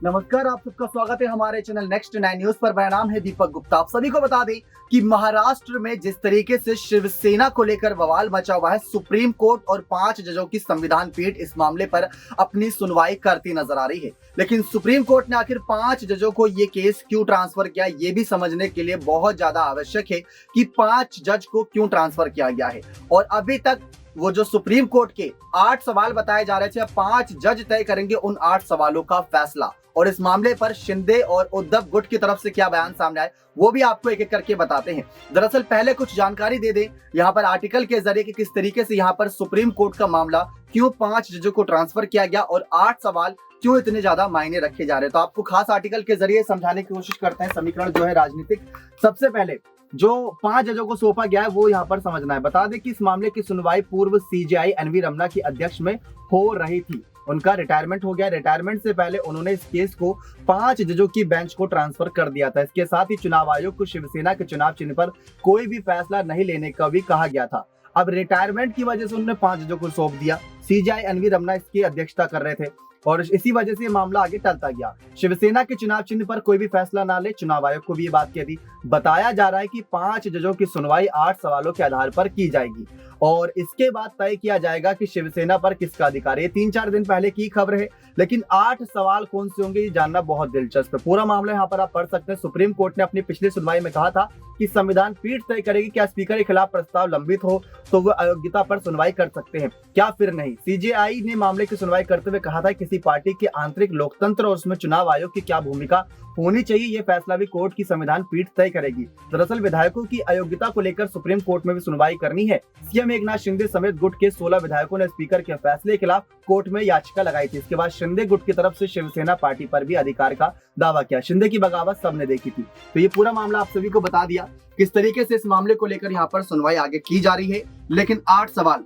नमस्कार, आप सबका स्वागत है हमारे चैनल नेक्स्ट 9 न्यूज पर। मेरा नाम है दीपक गुप्ता। आप सभी को बता दें कि महाराष्ट्र में जिस तरीके से शिवसेना को लेकर बवाल मचा हुआ है, सुप्रीम कोर्ट और 5 जजों की संविधान पीठ इस मामले पर अपनी सुनवाई करती नजर आ रही है। लेकिन सुप्रीम कोर्ट ने आखिर 5 जजों को ये केस क्यों ट्रांसफर किया, ये भी समझने के लिए बहुत ज्यादा आवश्यक है कि 5 जज को क्यों ट्रांसफर किया गया है। और अभी तक वो जो सुप्रीम कोर्ट के 8 सवाल बताए जा रहे थे, 5 जज तय करेंगे उन 8 सवालों का फैसला। और इस मामले पर शिंदे और उद्धव गुट की तरफ से क्या बयान सामने आए, वो भी आपको एक एक करके बताते हैं। दरअसल पहले कुछ जानकारी दे दें यहाँ पर आर्टिकल के जरिए कि किस तरीके से यहाँ पर सुप्रीम कोर्ट का मामला क्यों 5 जजों को ट्रांसफर किया गया और 8 सवाल क्यों इतने ज्यादा मायने रखे जा रहे हैं। तो आपको खास आर्टिकल के जरिए समझाने की कोशिश करते हैं समीकरण जो है राजनीतिक। सबसे पहले जो 5 जजों को सौंपा गया है वो यहाँ पर समझना है। बता दें कि इस मामले की सुनवाई पूर्व सीजेआई एनवी रमना की अध्यक्ष में हो रही थी। उनका रिटायरमेंट हो गया। रिटायरमेंट से पहले उन्होंने इस केस को 5 जजों की बेंच को ट्रांसफर कर दिया था। इसके साथ ही चुनाव आयोग को शिवसेना के चुनाव चिन्ह पर कोई भी फैसला नहीं लेने का भी कहा गया था। अब रिटायरमेंट की वजह से उन्होंने 5 जजों को सौंप दिया। सीजेआई एनवी रमना इसकी अध्यक्षता कर रहे थे और इसी वजह से मामला आगे टलता गया। शिवसेना के चुनाव चिन्ह पर कोई भी फैसला ना ले, चुनाव आयोग को भी ये बात कह दी। बताया जा रहा है कि 5 जजों की सुनवाई 8 सवालों के आधार पर की जाएगी और इसके बाद तय किया जाएगा कि शिवसेना पर किसका अधिकार है। 3-4 दिन पहले की खबर है, लेकिन 8 सवाल कौन से होंगे ये जानना बहुत दिलचस्प है। पूरा मामला यहाँ पर आप पढ़ सकते हैं। सुप्रीम कोर्ट ने अपनी पिछली सुनवाई में कहा था कि संविधान पीठ तय करेगी क्या स्पीकर के खिलाफ प्रस्ताव लंबित हो तो वो अयोग्यता पर सुनवाई कर सकते हैं, क्या फिर नहीं। सीजेआई ने मामले की सुनवाई करते हुए कहा था किसी पार्टी के आंतरिक लोकतंत्र और उसमें चुनाव आयोग की क्या भूमिका होनी चाहिए, ये फैसला भी कोर्ट की संविधान पीठ तय करेगी। दरअसल विधायकों की अयोग्यता को लेकर सुप्रीम कोर्ट में भी सुनवाई करनी है। सीएम एकनाथ शिंदे समेत गुट के 16 विधायकों ने स्पीकर के फैसले के खिलाफ कोर्ट में याचिका लगाई थी। इसके बाद शिंदे गुट की तरफ से शिवसेना पार्टी पर भी अधिकार का दावा किया। शिंदे की बगावत सबने देखी थी। तो ये पूरा मामला आप सभी को बता दिया किस तरीके से इस मामले को लेकर यहाँ पर सुनवाई आगे की जा रही है। लेकिन 8 सवाल,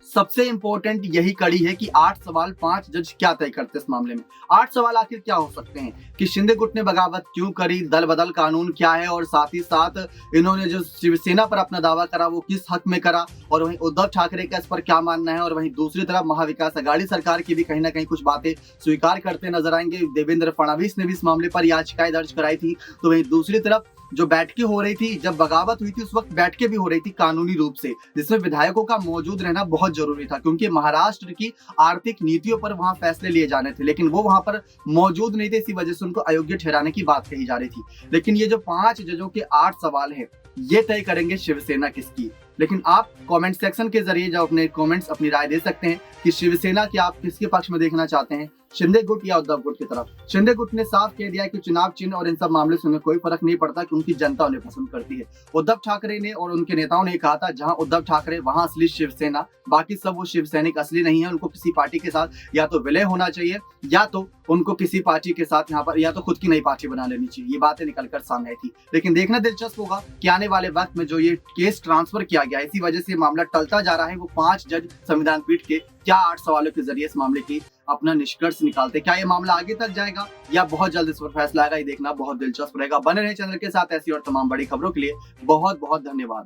सबसे इंपॉर्टेंट यही कड़ी है कि 8 सवाल 5 जज क्या तय करते हैं इस मामले में। 8 सवाल आखिर क्या हो सकते हैं कि शिंदे गुट ने बगावत क्यों करी, दल बदल कानून क्या है, और साथ ही साथ इन्होंने जो शिवसेना पर अपना दावा करा वो किस हक में करा, और वहीं उद्धव ठाकरे का इस पर क्या मानना है। और वहीं दूसरी तरफ महाविकास अघाड़ी सरकार की भी कहीं ना कहीं कुछ बातें स्वीकार करते नजर आएंगे। देवेंद्र फडणवीस ने भी इस मामले पर याचिकाएं दर्ज कराई थी। तो वहीं दूसरी तरफ जो बैठकें हो रही थी, जब बगावत हुई थी उस वक्त बैठकें भी हो रही थी कानूनी रूप से, जिसमें विधायकों का मौजूद रहना बहुत जरूरी था क्योंकि महाराष्ट्र की आर्थिक नीतियों पर वहां फैसले लिए जाने थे। लेकिन वो वहां पर मौजूद नहीं थे, इसी वजह से उनको अयोग्य ठहराने की बात कही जा रही थी। लेकिन ये जो 5 जजों के 8 सवाल हैं, ये तय करेंगे शिवसेना किसकी। लेकिन आप कमेंट सेक्शन के जरिए जो अपने कमेंट्स अपनी राय दे सकते हैं कि शिवसेना की आप किसके पक्ष में देखना चाहते हैं, शिंदे गुट या उद्धव गुट की तरफ। शिंदे गुट ने साफ कह दिया है कि चुनाव चिन्ह और इन सब मामले से उन्हें कोई फर्क नहीं पड़ता क्योंकि जनता उन्हें पसंद करती है। उद्धव ठाकरे ने और उनके नेताओं ने कहा था जहां उद्धव ठाकरे वहां असली शिवसेना, बाकी सब वो शिवसैनिक असली नहीं है। उनको किसी पार्टी के साथ या तो विलय होना चाहिए या तो उनको किसी पार्टी के साथ यहाँ पर या तो खुद की नई पार्टी बना लेनी चाहिए। ये बातें निकलकर सामने आई थी। लेकिन देखना दिलचस्प होगा कि आने वाले वक्त में जो ये केस ट्रांसफर किया गया, इसी वजह से मामला टलता जा रहा है, वो 5 जज संविधान पीठ के क्या 8 सवालों के जरिए इस मामले की अपना निष्कर्ष निकालते। क्या ये मामला आगे तक जाएगा या बहुत जल्द इस पर फैसला आएगा, ये देखना बहुत दिलचस्प रहेगा। बने रहे चैनल के साथ ऐसी और तमाम बड़ी खबरों के लिए। बहुत बहुत धन्यवाद।